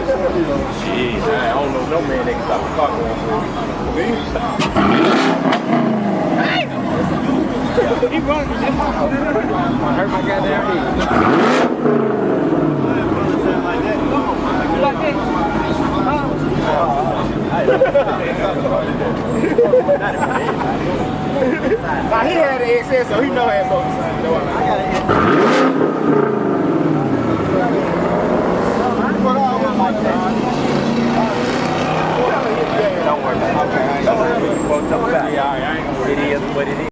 Jeez, I don't know no man that can stop the car going for me. He running. I hurt my goddamn head. Now he had an XS, so he know how to